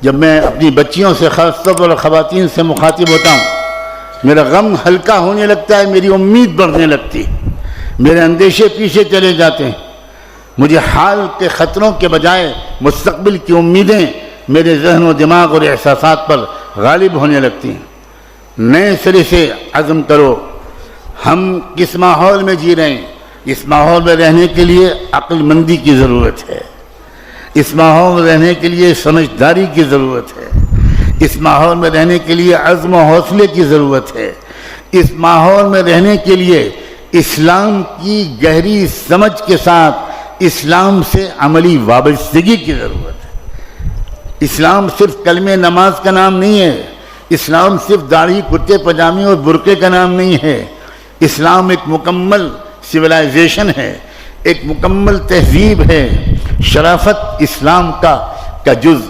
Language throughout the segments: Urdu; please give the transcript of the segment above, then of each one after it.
جب میں اپنی بچیوں سے خاص طور پر خواتین سے مخاطب ہوتا ہوں، میرا غم ہلکا ہونے لگتا ہے، میری امید بڑھنے لگتی ہے، میرے اندیشے پیچھے چلے جاتے ہیں، مجھے حال کے خطروں کے بجائے مستقبل کی امیدیں میرے ذہن و دماغ اور احساسات پر غالب ہونے لگتی ہیں۔ نئے سرے سے عزم کرو، ہم کس ماحول میں جی رہے ہیں، اس ماحول میں رہنے کے لیے عقل مندی کی ضرورت ہے، اس ماحول میں رہنے کے لیے سمجھداری کی ضرورت ہے، اس ماحول میں رہنے کے لیے عزم و حوصلے کی ضرورت ہے، اس ماحول میں رہنے کے لیے اسلام کی گہری سمجھ کے ساتھ اسلام سے عملی وابستگی کی ضرورت ہے۔ اسلام صرف کلمہ نماز کا نام نہیں ہے، اسلام صرف داڑھی کرتے پجامے اور برقعے کا نام نہیں ہے، اسلام ایک مکمل سویلائزیشن ہے، ایک مکمل تہذیب ہے۔ شرافت اسلام کا جز،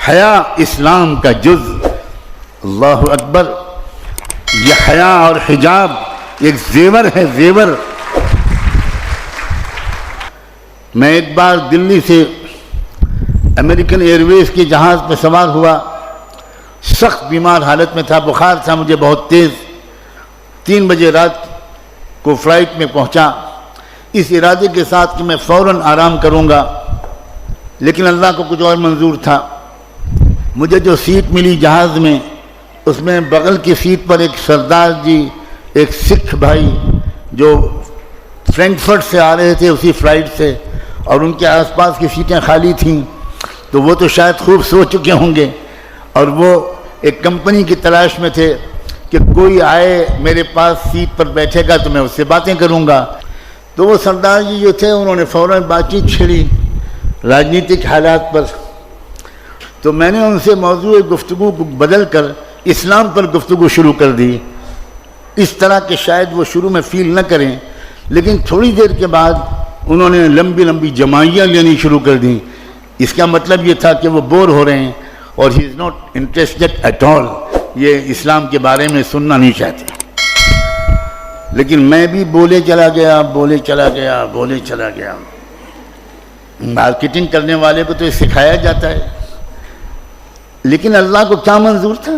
حیا اسلام کا جز۔ اللہ اکبر! یہ حیا اور حجاب ایک زیور ہے، زیور۔ میں ایک بار دلی سے امریکن ایئر ویز کے جہاز پہ سوار ہوا، سخت بیمار حالت میں تھا، بخار تھا مجھے بہت تیز۔ 3 بجے رات کو فلائٹ میں پہنچا اس ارادے کے ساتھ کہ میں فوراً آرام کروں گا، لیکن اللہ کو کچھ اور منظور تھا۔ مجھے جو سیٹ ملی جہاز میں، اس میں بغل کی سیٹ پر ایک سردار جی، ایک سکھ بھائی جو فرینکفرٹ سے آ رہے تھے اسی فلائٹ سے، اور ان کے آس پاس کی سیٹیں خالی تھیں، تو وہ تو شاید خوب سو چکے ہوں گے، اور وہ ایک کمپنی کی تلاش میں تھے کہ کوئی آئے میرے پاس سیٹ پر بیٹھے گا تو میں اس سے باتیں کروں گا۔ تو وہ سردار جی جو تھے انہوں نے فوراً بات چیت چھیڑی راجنیتک حالات پر، تو میں نے ان سے موضوع گفتگو کو بدل کر اسلام پر گفتگو شروع کر دی، اس طرح کہ شاید وہ شروع میں فیل نہ کریں، لیکن تھوڑی دیر کے بعد انہوں نے لمبی لمبی جمائیاں لینی شروع کر دیں۔ اس کا مطلب یہ تھا کہ وہ بور ہو رہے ہیں اور he is not interested at all, یہ اسلام کے بارے میں سننا نہیں چاہتے۔ لیکن میں بھی بولے چلا گیا۔ مارکیٹنگ کرنے والے کو تو یہ سکھایا جاتا ہے، لیکن اللہ کو کیا منظور تھا؟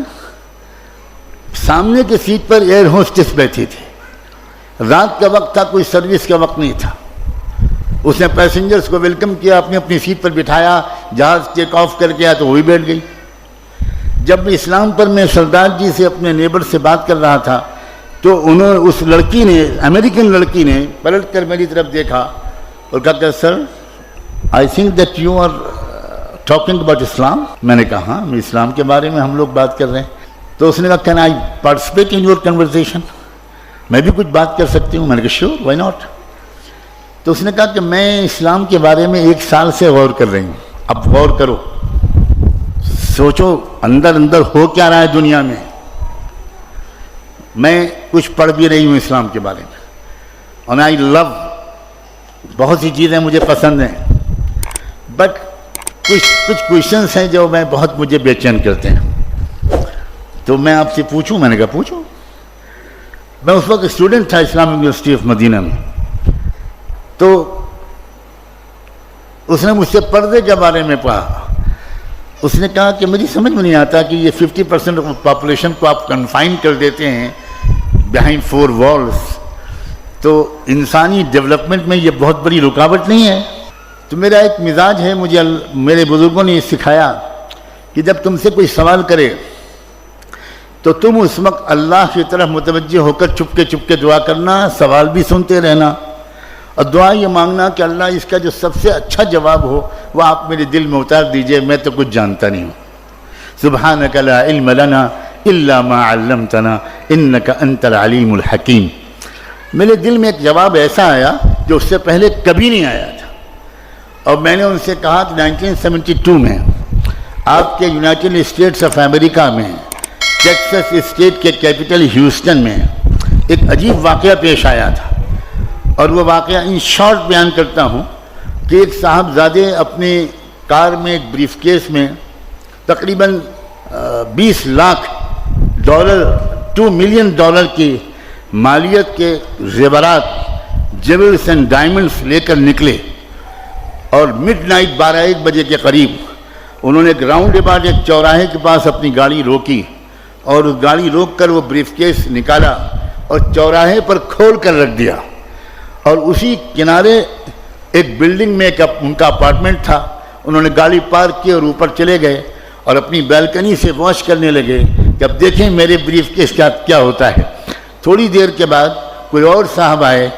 سامنے کی سیٹ پر ایئر ہوسٹس بیٹھی تھی، رات کا وقت تھا، کوئی سروس کا وقت نہیں تھا۔ اس نے پیسنجرز کو ویلکم کیا، اپنی سیٹ پر بٹھایا، جہاز ٹیک آف کر گیا تو وہی بیٹھ گئی۔ جب اسلام پر میں سردار جی سے اپنے نیبر سے بات کر رہا تھا تو اس لڑکی نے، امریکن لڑکی نے پلٹ کر میری طرف دیکھا اور کہا کہ sir I think that you are talking about Islam. میں نے کہا ہاں، اسلام کے بارے میں ہم لوگ بات کر رہے ہیں۔ تو اس نے کہا can I participate in your conversation, میں بھی کچھ بات کر سکتی ہوں؟ میں نے کہا شیور، وائی ناٹ۔ تو اس نے کہا کہ میں اسلام کے بارے میں 1 سال سے غور کر رہی ہوں، اب غور کرو، سوچو اندر ہو کیا رہا ہے دنیا میں۔ میں کچھ پڑھ بھی رہی ہوں اسلام کے بارے میں، اور آئی لو، بہت سی چیزیں مجھے پسند ہیں، بٹ کچھ کویشچنس ہیں جو مجھے بے چین کرتے ہیں۔ تو میں آپ سے پوچھوں؟ میں نے کہا پوچھو۔ میں اس وقت اسٹوڈنٹ تھا اسلامک یونیورسٹی آف مدینہ میں، تو اس نے مجھ سے پردے کے بارے میں پڑھا۔ اس نے کہا کہ مجھے سمجھ میں نہیں آتا کہ یہ 50% پاپولیشن کو آپ کنفائن کر دیتے ہیں بیہائنڈ 4 walls، تو انسانی ڈیولپمنٹ میں یہ بہت بڑی رکاوٹ نہیں ہے؟ تو میرا ایک مزاج ہے، مجھے میرے بزرگوں نے یہ سکھایا کہ جب تم سے کوئی سوال کرے تو تم اس وقت اللہ کی طرف متوجہ ہو کر چپ کے دعا کرنا، سوال بھی سنتے رہنا، اور دعا یہ مانگنا کہ اللہ اس کا جو سب سے اچھا جواب ہو وہ آپ میرے دل میں اتار دیجئے، میں تو کچھ جانتا نہیں ہوں۔ سبحانک لا علم لنا الا ما علمتنا انک انت العلیم الحکیم۔ میرے دل میں ایک جواب ایسا آیا جو اس سے پہلے کبھی نہیں آیا تھا، اور میں نے ان سے کہا کہ 1972 میں آپ کے یونائٹڈ اسٹیٹس آف امریکہ میں ٹیکسس اسٹیٹ کے کیپٹل ہیوسٹن میں ایک عجیب واقعہ پیش آیا تھا، اور وہ واقعہ ان شارٹ بیان کرتا ہوں کہ ایک صاحبزادے اپنے کار میں ایک بریف کیس میں تقریباً $20 لاکھ 2 ملین ڈالر کی مالیت کے زیورات، جیولز اینڈ ڈائمنڈز لے کر نکلے، اور مڈ نائٹ 12-1 بجے کے قریب انہوں نے گراؤنڈ اباؤٹ ایک چوراہے کے پاس اپنی گاڑی روکی اور اس گاڑی روک کر وہ بریف کیس نکالا اور چوراہے پر کھول کر رکھ دیا، اور اسی کنارے ایک بلڈنگ میں ان کا اپارٹمنٹ تھا. انہوں نے گاڑی پارک کی اور اوپر چلے گئے اور اپنی بیلکنی سے واچ کرنے لگے کہ اب دیکھیں میرے بریف کیس کیا ہوتا ہے. تھوڑی دیر کے بعد کوئی اور صاحب آئے،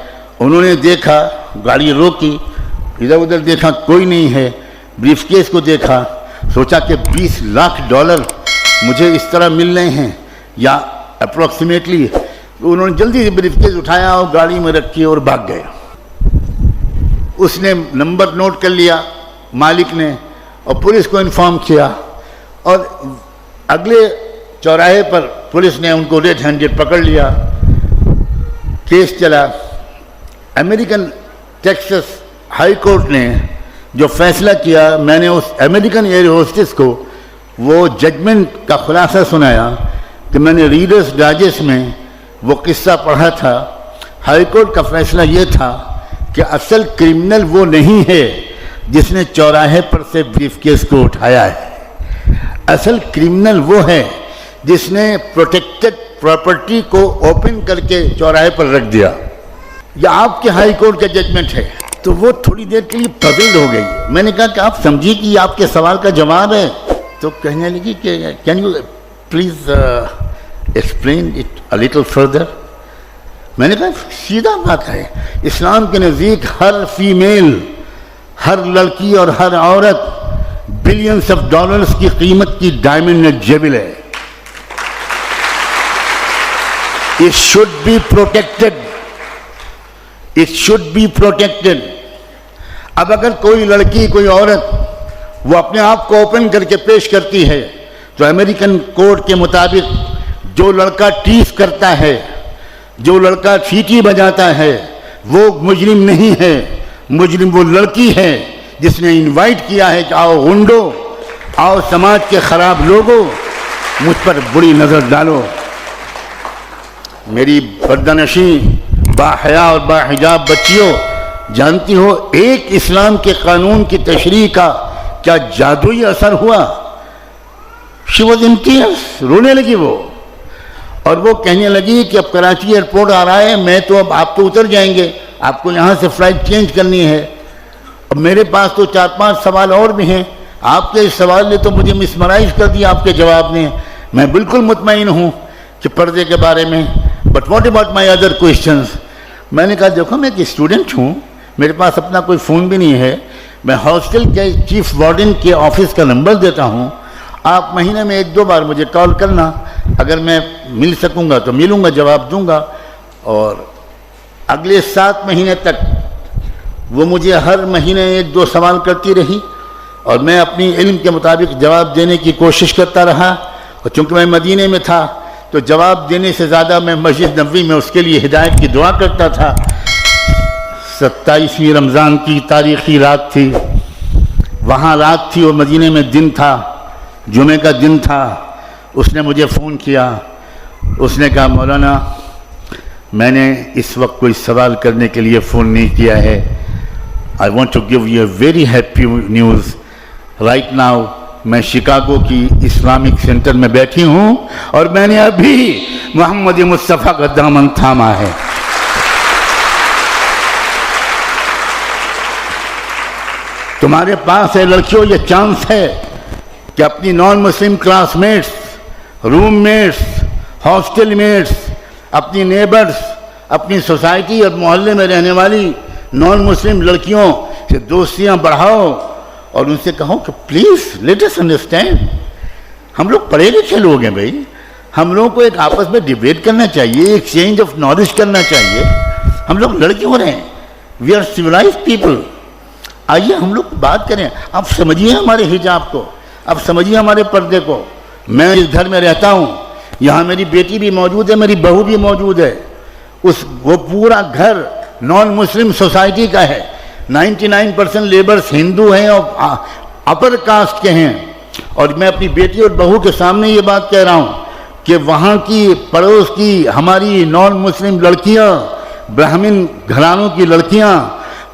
انہوں نے دیکھا، گاڑی روکی، ادھر ادھر دیکھا، کوئی نہیں ہے. بریف کیس کو دیکھا، سوچا کہ $20 لاکھ مجھے اس طرح مل رہے ہیں یا اپروکسیمیٹلی. انہوں نے جلدی سے بریف کیس اٹھایا اور گاڑی میں رکھی اور بھاگ گئے. اس نے نمبر نوٹ کر لیا مالک نے اور پولیس کو انفارم کیا، اور اگلے چوراہے پر پولیس نے ان کو ریڈ ہینڈڈ پکڑ لیا. کیس چلا. امریکن ٹیکسس ہائی کورٹ نے جو فیصلہ کیا، میں نے اس امریکن ایئر ہوسٹس کو وہ ججمنٹ کا خلاصہ سنایا کہ میں نے ریڈرز ڈائجسٹ میں وہ قصہ پڑھا تھا. ہائی کورٹ کا فیصلہ یہ تھا کہ اصل کرمنل وہ نہیں ہے جس نے چوراہے پر سے بریف کیس کو اٹھایا ہے. اصل کرمنل وہ ہے جس نے پروٹیکٹڈ پراپرٹی کو اوپن کر کے چوراہے پر رکھ دیا. یہ آپ کے ہائی کورٹ کا ججمنٹ ہے. تو وہ تھوڑی دیر کے لیے پزلڈ ہو گئی. میں نے کہا کہ آپ سمجھیے کہ یہ آپ کے سوال کا جواب ہے. تو کہنے لگی کہ can you please explain it a little further. میں نے کہا سیدھا بات ہے، اسلام کے نزدیک ہر فیمیل، ہر لڑکی اور ہر عورت بلینس آف ڈالرز کی قیمت کی ڈائمنڈ نیگلیجبل ہے. It should be protected. It should be protected. اب اگر کوئی لڑکی، کوئی عورت وہ اپنے آپ کو اوپن کر کے پیش کرتی ہے تو امریکن کوڈ کے مطابق جو لڑکا ٹیف کرتا ہے، جو لڑکا سیٹی بجاتا ہے، وہ مجرم نہیں ہے. مجرم وہ لڑکی ہے جس نے انوائٹ کیا ہے کہ آؤ غنڈو، آؤ سماج کے خراب لوگوں، مجھ پر بری نظر ڈالو. میری پردہ-نشیں باحیا اور باحجاب بچیوں، جانتی ہو ایک اسلام کے قانون کی تشریح کا کیا جادوئی اثر ہوا؟ She was in tears. رونے لگی وہ، اور وہ کہنے لگی کہ اب کراچی ایئرپورٹ آ رہا ہے، میں تو اب آپ تو اتر جائیں گے، آپ کو یہاں سے فلائٹ چینج کرنی ہے. اب میرے پاس تو 4-5 سوال اور بھی ہیں. آپ کے اس سوال نے تو مجھے مسمرائز کر دیا آپ کے جواب نے. میں بالکل مطمئن ہوں کہ پردے کے بارے میں. But what about my other questions? میں نے کہا دیکھو میں ایک اسٹوڈنٹ ہوں، میرے پاس اپنا کوئی فون بھی نہیں ہے. میں ہاسٹل کے چیف وارڈن کے آفس کا نمبر دیتا ہوں، آپ مہینے میں 1-2 بار مجھے کال کرنا، اگر میں مل سکوں گا تو ملوں گا، جواب دوں گا. اور اگلے 7 مہینے تک وہ مجھے ہر مہینے 1-2 سوال کرتی رہی، اور میں اپنی علم کے مطابق جواب دینے کی کوشش کرتا رہا. اور چونکہ میں مدینے میں تھا تو جواب دینے سے زیادہ میں مسجد نبوی میں اس کے لیے ہدایت کی دعا کرتا تھا. 27ویں رمضان کی تاریخی رات تھی، وہاں رات تھی اور مدینے میں دن تھا، جمعے کا دن تھا. اس نے مجھے فون کیا، اس نے کہا مولانا میں نے اس وقت کوئی سوال کرنے کے لیے فون نہیں کیا ہے. I want to give you a very happy news. Right now میں شکاگو کی اسلامک سینٹر میں بیٹھی ہوں اور میں نے ابھی محمد مصطفیٰ کا دامن تھاما ہے. تمہارے پاس ہے لڑکیوں یہ چانس ہے کہ اپنی نان مسلم کلاس میٹس، روم میٹس، ہاسٹل میٹس، اپنی نیبرز، اپنی سوسائٹی اور محلے میں رہنے والی نان مسلم لڑکیوں سے دوستیاں بڑھاؤ اور ان سے کہو کہ پلیز لیٹ اس انڈرسٹینڈ. ہم لوگ پڑھے لکھے لوگ ہیں بھائی، ہم لوگوں کو ایک آپس میں ڈیبیٹ کرنا چاہیے، ایکسچینج آف نالج کرنا چاہیے. ہم لوگ لڑکے ہو رہے ہیں، وی آر سویلائزڈ پیپل. آئیے ہم لوگ بات کریں. اب سمجھیے ہمارے حجاب کو، اب سمجھیے ہمارے پردے کو. میں اس گھر میں رہتا ہوں، یہاں میری بیٹی بھی موجود ہے، میری بہو بھی موجود ہے. وہ پورا گھر نان مسلم سوسائٹی کا ہے. 99% لیبرز ہندو ہیں اور اپر کاسٹ کے ہیں. اور میں اپنی بیٹی اور بہو کے سامنے یہ بات کہہ رہا ہوں کہ وہاں کی پڑوس کی ہماری نان مسلم لڑکیاں، برہمن گھرانوں کی لڑکیاں،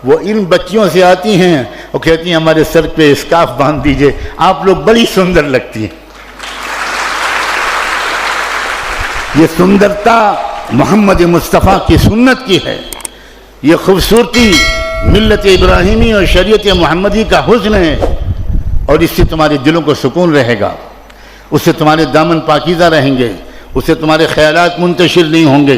وہ ان بچیوں سے آتی ہیں وہ کہتی ہیں ہمارے سر پہ اسکارف باندھ دیجئے، آپ لوگ بڑی سندر لگتی ہیں۔ یہ سندرتا محمد مصطفیٰ کی سنت کی ہے، یہ خوبصورتی ملت ابراہیمی اور شریعت محمدی کا حسن ہے، اور اس سے تمہارے دلوں کو سکون رہے گا، اس سے تمہارے دامن پاکیزہ رہیں گے، اس سے تمہارے خیالات منتشر نہیں ہوں گے۔